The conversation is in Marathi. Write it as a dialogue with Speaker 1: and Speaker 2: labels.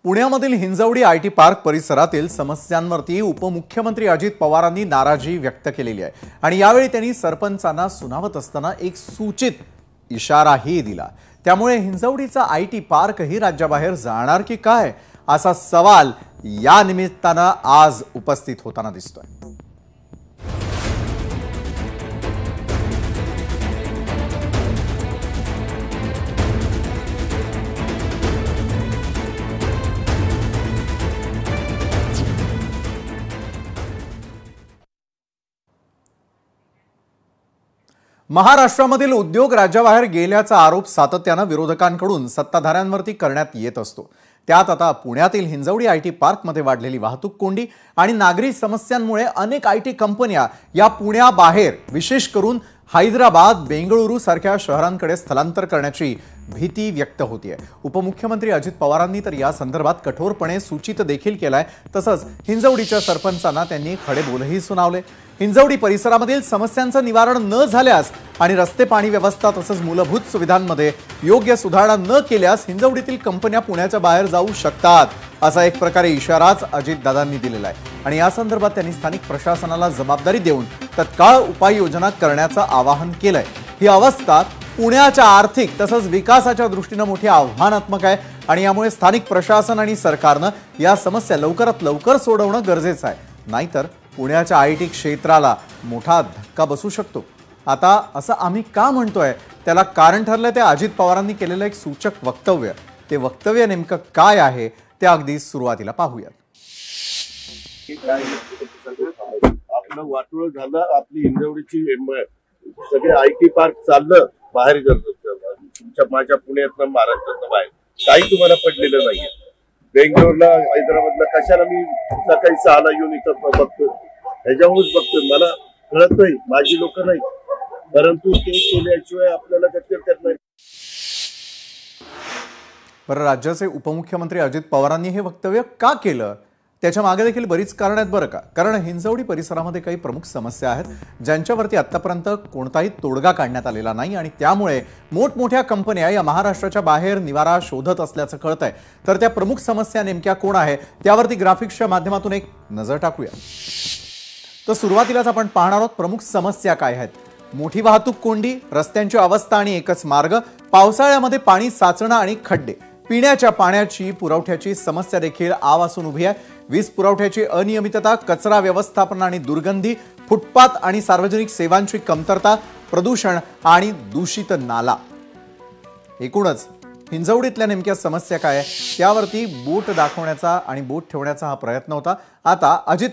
Speaker 1: पुण्यामधील हिंजवडी आयटी पार्क परिसरातील समस्यांवरती उपमुख्यमंत्री अजित पवारांनी नाराजी व्यक्त केलेली आहे आणि यावेळी त्यांनी सरपंचांना सुनावत असताना एक सूचित इशाराही दिला। त्यामुळे हिंजवडीचा आयटी पार्क ही राज्याबाहेर जाणार की काय असा सवाल या निमित्ताने आज उपस्थित होताना दिसतोय। महाराष्ट्रामधील उद्योग राज्याबाहेर गेल्याचा आरोप सातत्याने विरोधकांकडून सत्ताधाऱ्यांवरती करण्यात येत असतो। त्यात आता पुण्यातील हिंजवडी आयटी पार्कमध्ये वाढलेली वाहतूक कोंडी आणि नागरी समस्यांमुळे अनेक आयटी कंपन्या या पुण्याबाहेर विशेष करून हैदराबाद, बेंगळुरू सारख्या शहरांकडे स्थलांतर करण्याची भीती व्यक्त होतीये। उपमुख्यमंत्री अजित पवारांनी तर या संदर्भात कठोरपणे सूचित देखील केलाय। तसंच हिंजवडीच्या सरपंचांना त्यांनी खडे बोलही सुनावले। हिंजवडी परिसरामधील समस्यांचं निवारण न झाल्यास आणि रस्ते, पाणी व्यवस्था तसंच मूलभूत सुविधांमध्ये योग्य सुधारणा न केल्यास हिंजवडीतील कंपन्या पुण्याच्या बाहेर जाऊ शकतात असा एक प्रकारे इशाराच अजितदादांनी दिलेला आहे आणि या संदर्भात त्यांनी स्थानिक प्रशासनाला जबाबदारी देऊन तत्काळ उपाययोजना करण्याचं आवाहन केलंय। ही अवस्था पुण्याच्या आर्थिक तसंच विकासाच्या दृष्टीने मोठी आव्हानात्मक आहे आणि यामुळे स्थानिक प्रशासन आणि सरकारने या समस्या लवकरात लवकर सोडवणं गरजेचं आहे, नाहीतर पुण्याच्या आयटी क्षेत्राला मोठा धक्का बसू शकतो। आता असं आम्ही का म्हणतोय त्याला कारण ठरलं ते अजित पवारांनी केलेलं एक सूचक वक्तव्य। ते वक्तव्य नेमकं काय आहे ते अगदी सुरुवातीला पाहूयात।
Speaker 2: आपलं वाटोळ झालं, आपली हिंजवडीची सगळे आयटी पार्क चाललं बाहेर गेलं तुमच्या माझ्या पुण्यातनं महाराष्ट्रातनं बाहेर काही तुम्हाला पडलेलं नाहीये। बेंगळूरला, हैदराबादला कशाला मी सकाळी 6ला येऊन इथं बघतोय, ह्याच्यामुळेच बघतोय। मला कळत नाही, माझी लोक नाही, परंतु ते केल्याशिवाय आपल्याला गती करत नाही।
Speaker 1: बरं, राज्याचे उपमुख्यमंत्री अजित पवारांनी हे वक्तव्य का केलं त्याच्या मागे देखील बरीच कारण आहेत बरं का। कारण हिंजवडी परिसरामध्ये काही प्रमुख समस्या आहेत ज्यांच्यावरती आतापर्यंत कोणताही तोडगा काढण्यात आलेला नाही आणि त्यामुळे मोठमोठ्या कंपन्या या महाराष्ट्राच्या बाहेर निवारा शोधत असल्याचं कळतंय। तर त्या प्रमुख समस्या नेमक्या कोण आहे त्यावरती ग्राफिक्सच्या माध्यमातून एक नजर टाकूया। तर सुरुवातीलाच आपण पाहणार आहोत प्रमुख समस्या काय आहेत। मोठी वाहतूक कोंडी, रस्त्यांची अवस्था आणि एकच मार्ग, पावसाळ्यामध्ये पाणी साचणं आणि खड्डे, पिण्याच्या पाण्याची पुरवठ्याची समस्या देखील आवासून उभी आहे, वीज पुरवठ्याची अनियमितता, कचरा व्यवस्थापन आणि दुर्गंधी, फुटपाथ आणि सार्वजनिक सेवांची कमतरता, प्रदूषण आणि दूषित नाला। एकूणच हिंजवडीतल्या नेमक्या समस्या काय त्यावरती बोट दाखवण्याचा आणि बोट ठेवण्याचा हा प्रयत्न होता। आता अजित